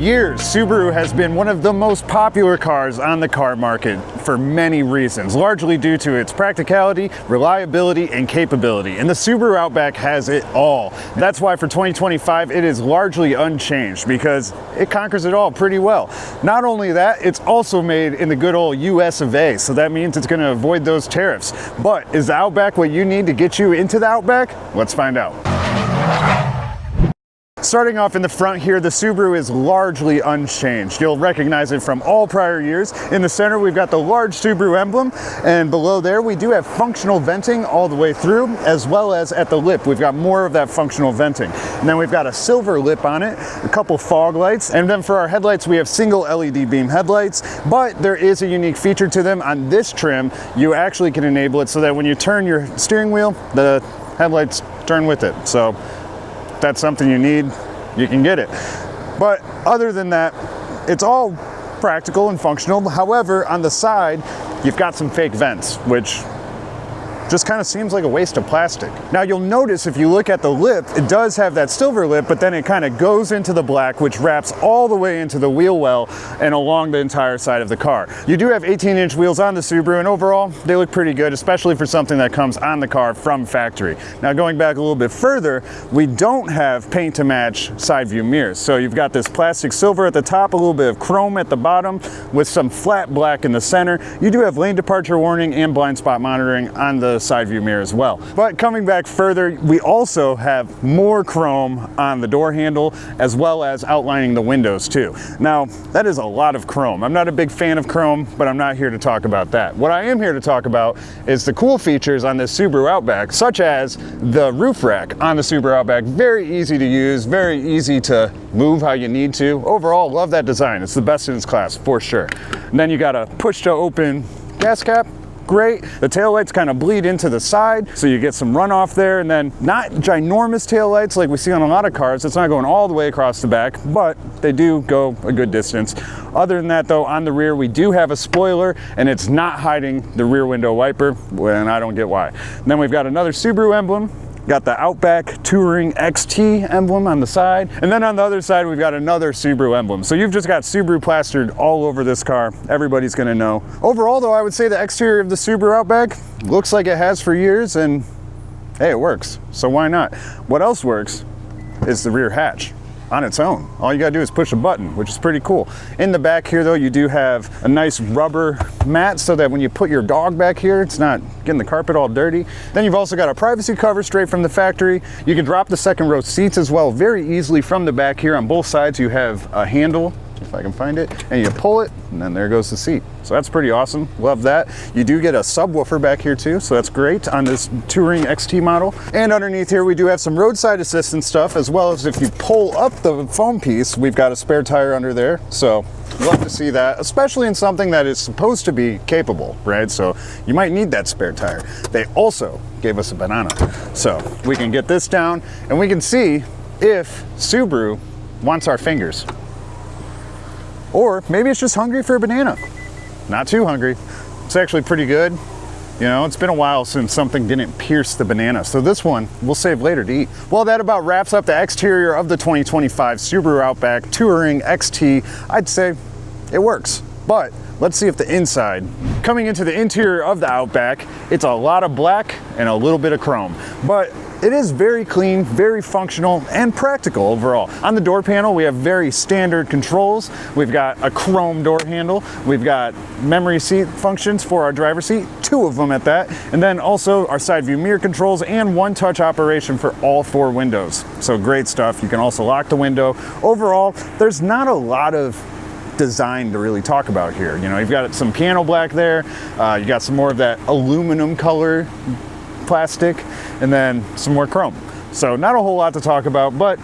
years, Subaru has been one of the most popular cars on the car market for many reasons, largely due to its practicality, reliability, and capability. And the Subaru Outback has it all. That's why for 2025, it is largely unchanged because it conquers it all pretty well. Not only that, it's also made in the good old US of A, so that means it's gonna avoid those tariffs. But is the Outback what you need to get you into the Outback? Let's find out. Starting off in the front here, the Subaru is largely unchanged. You'll recognize it from all prior years. In the center, we've got the large Subaru emblem, and below there, we do have functional venting all the way through, as well as at the lip, we've got more of that functional venting. And then we've got a silver lip on it, a couple fog lights, and then for our headlights, we have single LED beam headlights, but there is a unique feature to them. On this trim, you actually can enable it so that when you turn your steering wheel, the headlights turn with it. So that's something you need, you can get it. But other than that, it's all practical and functional. However, on the side, you've got some fake vents, which just kind of seems like a waste of plastic. Now you'll notice if you look at the lip, it does have that silver lip, but then it kind of goes into the black, which wraps all the way into the wheel well and along the entire side of the car. You do have 18-inch wheels on the Subaru, and overall, they look pretty good, especially for something that comes on the car from factory. Now going back a little bit further, we don't have paint to match side view mirrors. So you've got this plastic silver at the top, a little bit of chrome at the bottom, with some flat black in the center. You do have lane departure warning and blind spot monitoring on the side view mirror as well. But coming back further, we also have more chrome on the door handle as well as outlining the windows too. Now that is a lot of chrome. I'm not a big fan of chrome, but I'm not here to talk about that. What I am here to talk about is the cool features on this Subaru Outback, such as the roof rack on the Subaru Outback. Very easy to use, very easy to move how you need to. Overall, love that design. It's the best in its class for sure. And then you got a push to open gas cap. Great. The taillights kind of bleed into the side, so you get some runoff there, and then not ginormous taillights like we see on a lot of cars. It's not going all the way across the back, but they do go a good distance. Other than that though, on the rear, we do have a spoiler, and it's not hiding the rear window wiper, and I don't get why. And then we've got another Subaru emblem. Got the Outback Touring XT emblem on the side. And then on the other side, we've got another Subaru emblem. So you've just got Subaru plastered all over this car. Everybody's gonna know. Overall though, I would say the exterior of the Subaru Outback looks like it has for years, and hey, it works. So why not? What else works is the rear hatch on its own. All you gotta do is push a button, which is pretty cool. In the back here though, you do have a nice rubber mat so that when you put your dog back here, it's not getting the carpet all dirty. Then you've also got a privacy cover straight from the factory. You can drop the second row seats as well very easily from the back here. On both sides, you have a handle, if I can find it, and you pull it, and then there goes the seat. So that's pretty awesome, love that. You do get a subwoofer back here too, so that's great on this Touring XT model. And underneath here, we do have some roadside assistance stuff, as well as if you pull up the foam piece, we've got a spare tire under there. So love to see that, especially in something that is supposed to be capable, right? So you might need that spare tire. They also gave us a banana. So we can get this down, and we can see if Subaru wants our fingers. Or maybe it's just hungry for a banana. Not too hungry. It's actually pretty good. You know, it's been a while since something didn't pierce the banana. So this one we'll save later to eat. Well, that about wraps up the exterior of the 2025 Subaru Outback Touring XT. I'd say it works, but let's see if the inside. Coming into the interior of the Outback, it's a lot of black and a little bit of chrome, but it is very clean, very functional, and practical overall. On the door panel, we have very standard controls. We've got a chrome door handle. We've got memory seat functions for our driver's seat, 2 of them at that. And then also our side view mirror controls and one-touch operation for all 4 windows. So great stuff. You can also lock the window. Overall, there's not a lot of design to really talk about here. You know, you've got some piano black there. You got some more of that aluminum color plastic, and then some more chrome. So not a whole lot to talk about, but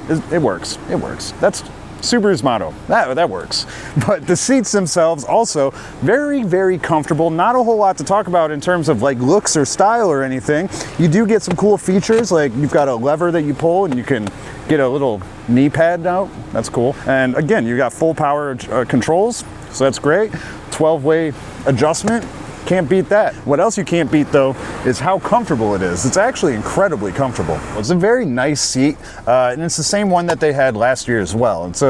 it works. It works. That's Subaru's motto. That works. But the seats themselves also very, very comfortable. Not a whole lot to talk about in terms of like looks or style or anything. You do get some cool features, like you've got a lever that you pull and you can get a little knee pad out. That's cool. And again, you got full power controls, so that's great. 12-way adjustment. Can't beat that. What else you can't beat though is how comfortable it is. It's actually incredibly comfortable. It's a very nice seat, and it's the same one that they had last year as well. It's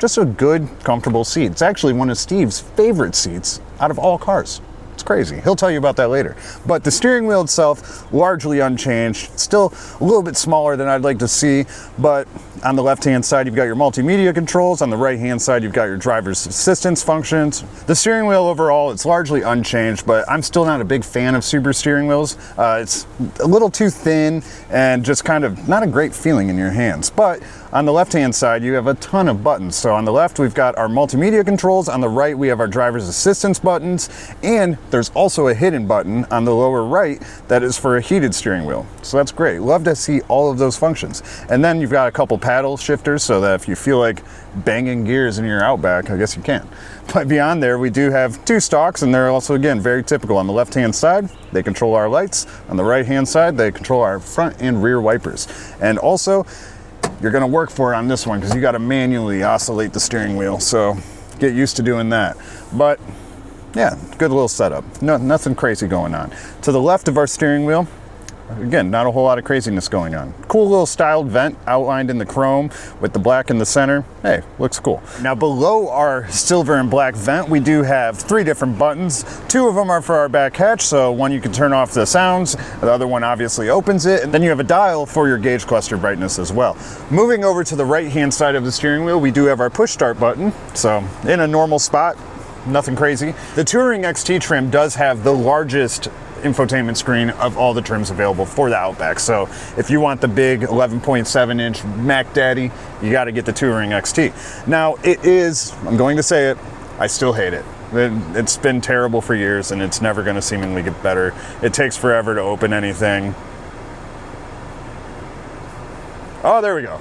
just a good, comfortable seat. It's actually one of Steve's favorite seats out of all cars. It's crazy. He'll tell you about that later. But the steering wheel itself, largely unchanged. Still a little bit smaller than I'd like to see, but on the left-hand side, you've got your multimedia controls. On the right-hand side, you've got your driver's assistance functions. The steering wheel overall, it's largely unchanged, but I'm still not a big fan of Subaru steering wheels. It's a little too thin and just kind of not a great feeling in your hands. But on the left-hand side, you have a ton of buttons. So on the left, we've got our multimedia controls. On the right, we have our driver's assistance buttons. And there's also a hidden button on the lower right that is for a heated steering wheel. So that's great. Love to see all of those functions. And then you've got a couple paddle shifters so that if you feel like banging gears in your Outback, I guess you can. But beyond there, we do have two stalks, and they're also, again, very typical. On the left-hand side, they control our lights. On the right-hand side, they control our front and rear wipers. And also, you're gonna work for it on this one because you gotta manually oscillate the steering wheel. So get used to doing that. But yeah, good little setup. Nothing crazy going on. To the left of our steering wheel, again, not a whole lot of craziness going on. Cool little styled vent outlined in the chrome with the black in the center. Hey, looks cool. Now below our silver and black vent, we do have 3 different buttons. 2 of them are for our back hatch, so one you can turn off the sounds, the other one obviously opens it, and then you have a dial for your gauge cluster brightness as well. Moving over to the right-hand side of the steering wheel, we do have our push start button. So in a normal spot, nothing crazy. The Touring XT trim does have the largest infotainment screen of all the trims available for the Outback. So if you want the big 11.7 inch Mac Daddy, you got to get the Touring XT. Now it is, I'm going to say it, I still hate it. It's been terrible for years and it's never going to seemingly get better. It takes forever to open anything. Oh, there we go.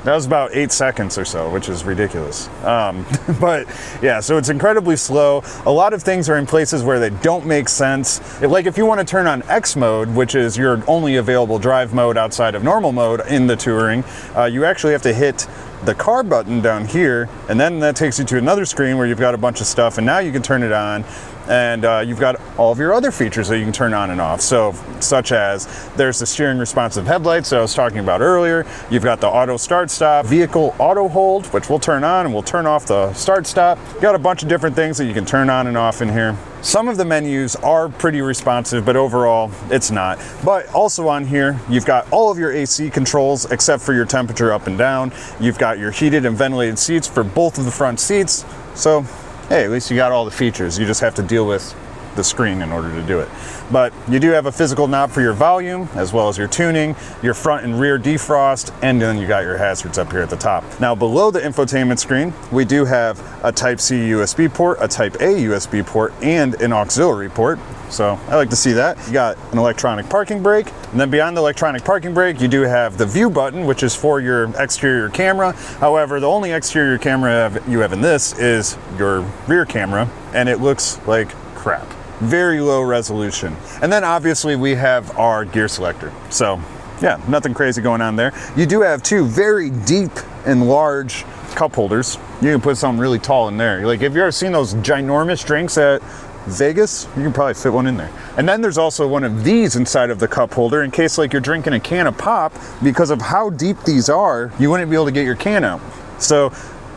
That was about 8 seconds or so, which is ridiculous. But yeah, so it's incredibly slow. A lot of things are in places where they don't make sense. Like if you want to turn on X mode, which is your only available drive mode outside of normal mode in the Touring, you actually have to hit the car button down here, and then that takes you to another screen where you've got a bunch of stuff, and now you can turn it on, and you've got all of your other features that you can turn on and off. So such as there's the steering responsive headlights that I was talking about earlier. You've got the auto start stop, vehicle auto hold, which we'll turn on and we'll turn off the start stop. You got a bunch of different things that you can turn on and off in here. Some of the menus are pretty responsive, but overall it's not. But also on here, you've got all of your AC controls except for your temperature up and down. You've got your heated and ventilated seats for both of the front seats. So hey, at least you got all the features. You just have to deal with the screen in order to do it. But you do have a physical knob for your volume, as well as your tuning, your front and rear defrost, and then you got your hazards up here at the top. Now below the infotainment screen, we do have a Type-C USB port, a Type-A USB port, and an auxiliary port. So I like to see that. You got an electronic parking brake, and then beyond the electronic parking brake, you do have the view button, which is for your exterior camera. However, the only exterior camera you have in this is your rear camera, and it looks like crap. Very low resolution. And then obviously we have our gear selector. So yeah, nothing crazy going on there. You do have 2 very deep and large cup holders. You can put something really tall in there. Like if you've ever seen those ginormous drinks at Vegas, you can probably fit one in there. And then there's also one of these inside of the cup holder in case like you're drinking a can of pop. Because of how deep these are, you wouldn't be able to get your can out. So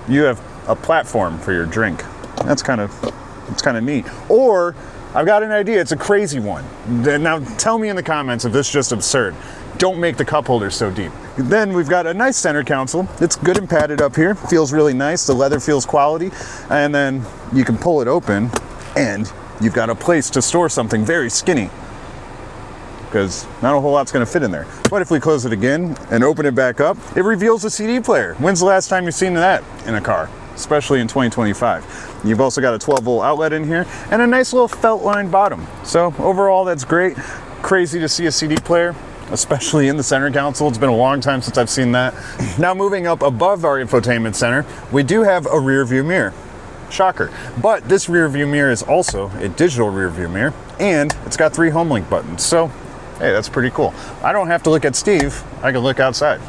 you have a platform for your drink. It's kind of neat. Or I've got an idea, it's a crazy one. Now tell me in the comments if this is just absurd. Don't make the cup holder so deep. Then we've got a nice center console. It's good and padded up here. Feels really nice. The leather feels quality. And then you can pull it open and you've got a place to store something very skinny, because not a whole lot's gonna fit in there. But if we close it again and open it back up, it reveals a CD player. When's the last time you've seen that in a car? Especially in 2025. You've also got a 12-volt outlet in here and a nice little felt-lined bottom. So overall, that's great. Crazy to see a CD player, especially in the center console. It's been a long time since I've seen that. Now moving up above our infotainment center, we do have a rear view mirror. Shocker. But this rear view mirror is also a digital rear view mirror, and it's got 3 home link buttons. So, hey, that's pretty cool. I don't have to look at Steve, I can look outside.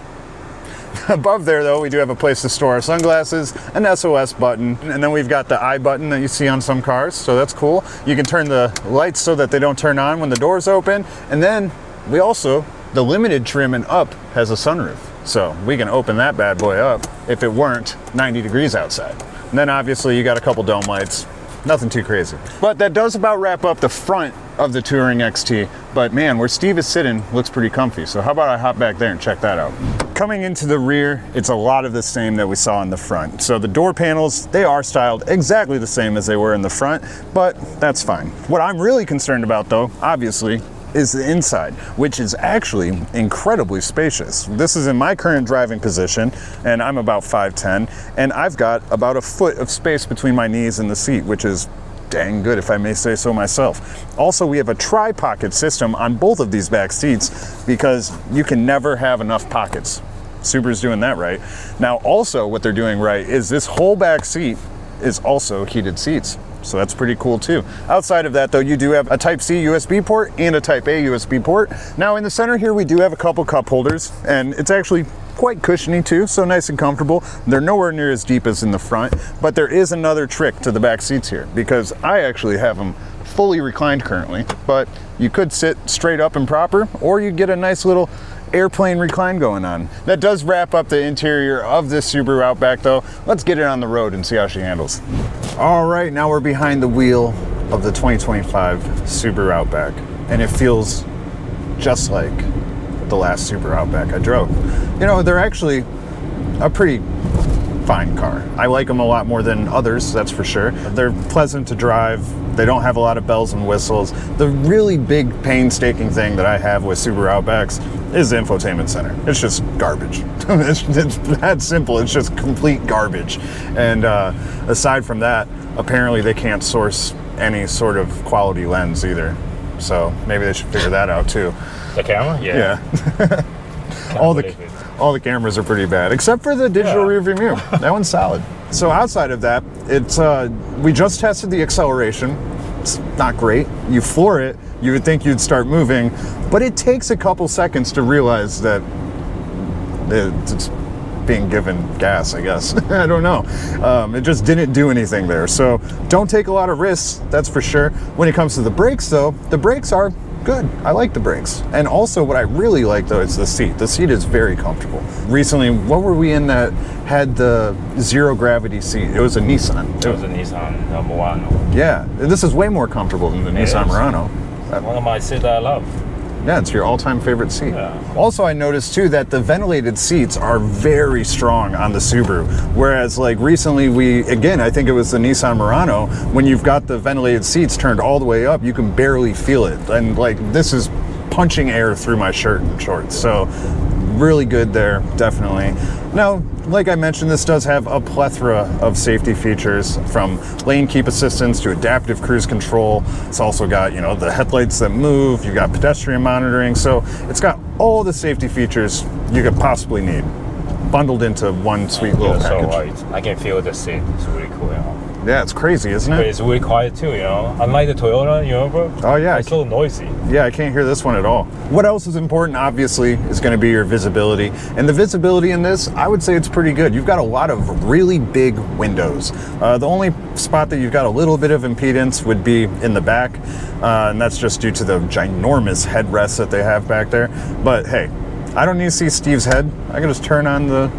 Above there though, we do have a place to store our sunglasses, an SOS button, and then we've got the I button that you see on some cars, so that's cool. You can turn the lights so that they don't turn on when the doors open, and then we also, the limited trim and up has a sunroof. So we can open that bad boy up if it weren't 90 degrees outside. And then obviously you got a couple dome lights, nothing too crazy. But that does about wrap up the front of the Touring XT. But man, where Steve is sitting looks pretty comfy. So how about I hop back there and check that out. Coming into the rear, it's a lot of the same that we saw in the front. So the door panels, they are styled exactly the same as they were in the front, but that's fine. What I'm really concerned about though, obviously, is the inside, which is actually incredibly spacious. This is in my current driving position, and I'm about 5'10", and I've got about a foot of space between my knees and the seat, which is dang good if I may say so myself. Also, we have a tri-pocket system on both of these back seats because you can never have enough pockets. Subaru's doing that right. Now also what they're doing right is this whole back seat is also heated seats. So that's pretty cool too. Outside of that though, you do have a Type-C USB port and a Type-A USB port. Now in the center here, we do have a couple cup holders, and it's actually quite cushiony too, so nice and comfortable. They're nowhere near as deep as in the front, but there is another trick to the back seats here because I actually have them fully reclined currently, but you could sit straight up and proper, or you get a nice little airplane recline going on. That does wrap up the interior of this Subaru Outback though. Let's get it on the road and see how she handles. All right, now we're behind the wheel of the 2025 Subaru Outback, and it feels just like the last Subaru Outback I drove. You know, they're actually a pretty fine car. I like them a lot more than others, that's for sure. They're pleasant to drive. They don't have a lot of bells and whistles. The really big painstaking thing that I have with Subaru Outbacks is the infotainment center. It's just garbage. It's that simple. It's just complete garbage. And aside from that, apparently they can't source any sort of quality lens either. So maybe they should figure that out too. The camera? Yeah. All the cameras are pretty bad, except for the digital rear view mirror. That one's solid. So outside of that, it's we just tested the acceleration. It's not great. You floor it, you would think you'd start moving, but it takes a couple seconds to realize that it's being given gas, I guess. I don't know. It just didn't do anything there. So don't take a lot of risks, that's for sure. When it comes to the brakes though, the brakes are good. I like the brakes. And also what I really like though is the seat. The seat is very comfortable. Recently, what were we in that had the zero gravity seat? It was a Nissan. It was a Nissan Murano. Yeah, this is way more comfortable than the Nissan Murano. One of my seats that I love. Yeah, it's your all-time favorite seat. Yeah. Also, I noticed too that the ventilated seats are very strong on the Subaru. Whereas like recently again, I think it was the Nissan Murano, when you've got the ventilated seats turned all the way up, you can barely feel it. And like this is punching air through my shirt and shorts. So really good there, definitely. Now, like I mentioned, this does have a plethora of safety features, from lane keep assistance to adaptive cruise control. It's also got, you know, the headlights that move, you got pedestrian monitoring, so it's got all the safety features you could possibly need bundled into one sweet little package. So right. I can feel the seat. It's really cool, you know. Yeah, it's crazy, isn't it? But it's really quiet too, you know. Unlike the Toyota, you remember? Oh yeah. It's so noisy. Yeah, I can't hear this one at all. What else is important, obviously, is going to be your visibility. And the visibility in this, I would say it's pretty good. You've got a lot of really big windows. The only spot that you've got a little bit of impedance would be in the back. And that's just due to the ginormous headrests that they have back there. But hey, I don't need to see Steve's head. I can just turn on the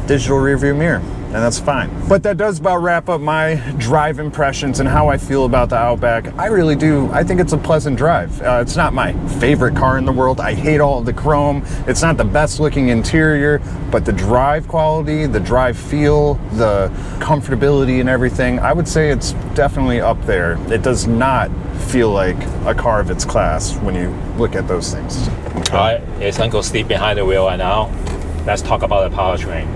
digital rear view mirror, and that's fine. But that does about wrap up my drive impressions and how I feel about the Outback. I really do. I think it's a pleasant drive. It's not my favorite car in the world. I hate all of the chrome. It's not the best looking interior, but the drive quality, the drive feel, the comfortability and everything, I would say it's definitely up there. It does not feel like a car of its class when you look at those things. All right, it's Uncle Steve behind the wheel right now. Let's talk about the powertrain.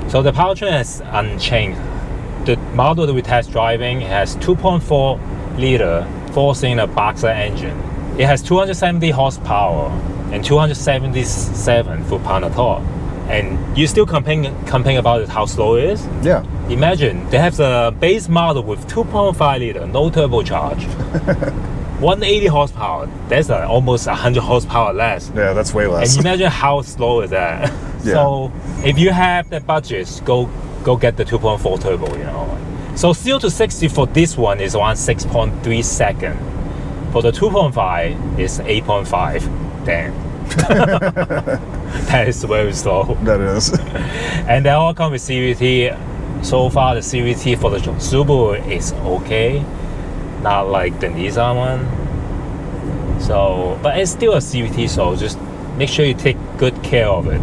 So the powertrain is unchanged. The model that we test driving has 2.4 liter four-cylinder boxer engine. It has 270 horsepower and 277 foot-pound of torque. And you still complain about how slow it is? Yeah. Imagine they have the base model with 2.5 liter, no turbocharge. 180 horsepower. That's almost 100 horsepower less. Yeah, that's way less. And imagine how slow is that. Yeah. So if you have the budget, go get the 2.4 turbo, you know. So 0 to 60 for this one is around 6.3 seconds. For the 2.5 is 8.5. Damn. That is very slow. That is. And they all come with CVT. So far, the CVT for the Subaru is okay, not like the Nissan one. So, but it's still a CVT, so just make sure you take good care of it.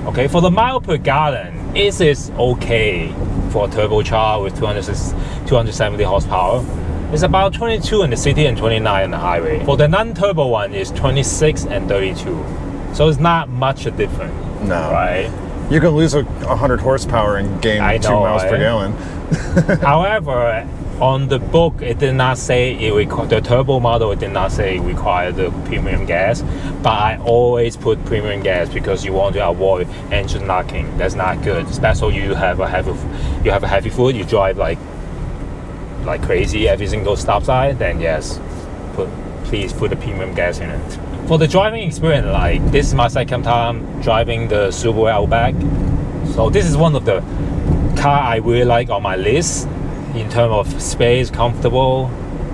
Okay, for the mile per gallon, it is okay for a turbocharged with 270 horsepower. It's about 22 in the city and 29 on the highway. For the non-turbo one, it's 26 and 32. So it's not much different. No. Right? You can lose 100 horsepower and gain 2 miles per gallon. However, on the book, it did not say the turbo model. It did not say it required the premium gas, but I always put premium gas because you want to avoid engine knocking. That's not good. Especially you have a heavy foot. You drive like crazy every single stop sign. Then yes, please put the premium gas in it. For the driving experience, like this is my second time driving the Subaru Outback, so this is one of the car I really like on my list in terms of space, comfortable,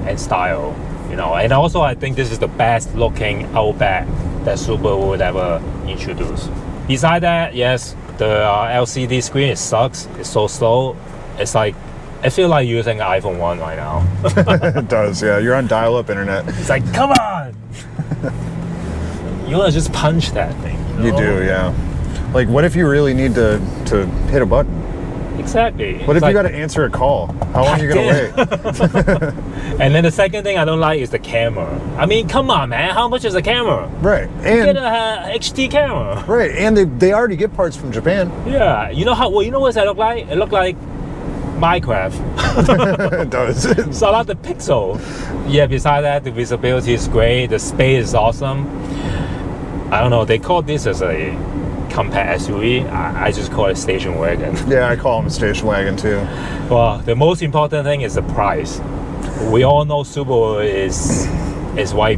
and style. You know, and also I think this is the best looking Outback that Subaru would ever introduce. Besides that, yes, the LCD screen, it sucks. It's so slow. It's like I feel like using an iPhone 1 right now. It does, yeah. You're on dial-up internet. It's like, come on! You want to just punch that thing. You do, yeah. Like, what if you really need to hit a button? Exactly. What if you got to answer a call? How long are you going to wait? And then the second thing I don't like is the camera. I mean, come on, man. How much is a camera? Right. And get a HD camera. Right. And they already get parts from Japan. Yeah. You know what that look like? It look like Minecraft. It does. So I like the pixel. Yeah, besides that, the visibility is great. The space is awesome. I don't know. They call this as a compact SUV. I just call it station wagon. Yeah, I call them a station wagon too. Well, the most important thing is the price. We all know Subaru is right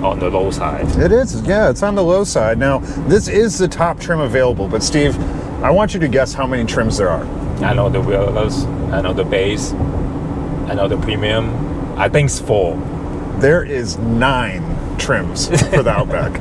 on the low side. It is. Yeah, it's on the low side. Now, this is the top trim available, but Steve, I want you to guess how many trims there are. I know the wheelers, I know the base, I know the premium. I think it's 4. There is 9 trims for the Outback.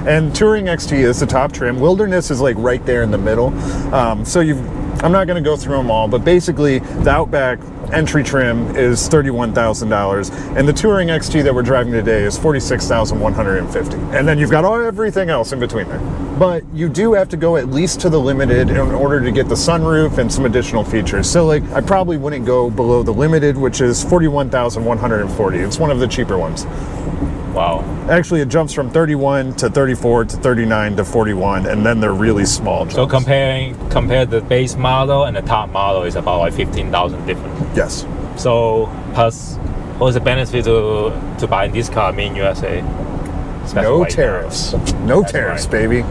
And Touring XT is the top trim. Wilderness is like right there in the middle. I'm not going to go through them all, but basically the Outback entry trim is $31,000, and the Touring XT that we're driving today is $46,150. And then you've got everything else in between there. But you do have to go at least to the Limited in order to get the sunroof and some additional features. So like, I probably wouldn't go below the Limited, which is $41,140. It's one of the cheaper ones. Wow. Actually, it jumps from 31 to 34 to 39 to 41, and then they're really small jumps. So compare the base model and the top model is about like 15,000 different. Yes. So plus, what's the benefit to buying this car made in USA? No tariffs. No tariffs, baby.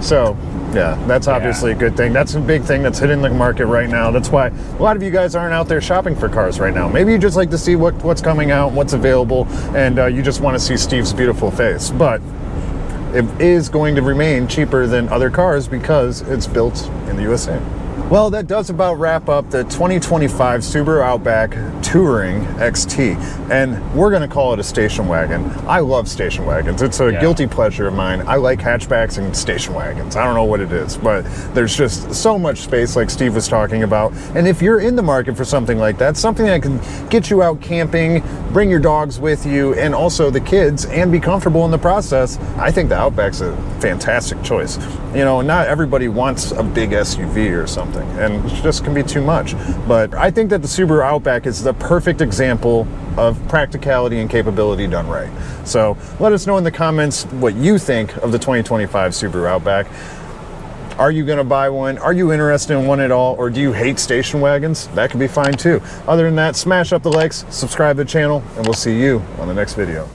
So, yeah, that's obviously a good thing. That's a big thing that's hitting the market right now. That's why a lot of you guys aren't out there shopping for cars right now. Maybe you just like to see what's coming out, what's available, and you just want to see Steve's beautiful face. But it is going to remain cheaper than other cars because it's built in the USA. Well, that does about wrap up the 2025 Subaru Outback Touring XT, and we're going to call it a station wagon. I love station wagons. It's a guilty pleasure of mine. I like hatchbacks and station wagons. I don't know what it is, but there's just so much space like Steve was talking about. And if you're in the market for something like that, something that can get you out camping, bring your dogs with you, and also the kids, and be comfortable in the process, I think the Outback's a fantastic choice. You know, not everybody wants a big SUV or something, and it just can be too much. But I think that the Subaru Outback is the perfect example of practicality and capability done right. So let us know in the comments what you think of the 2025 Subaru Outback. Are you going to buy one? Are you interested in one at all? Or do you hate station wagons? That could be fine too. Other than that, smash up the likes, subscribe to the channel, and we'll see you on the next video.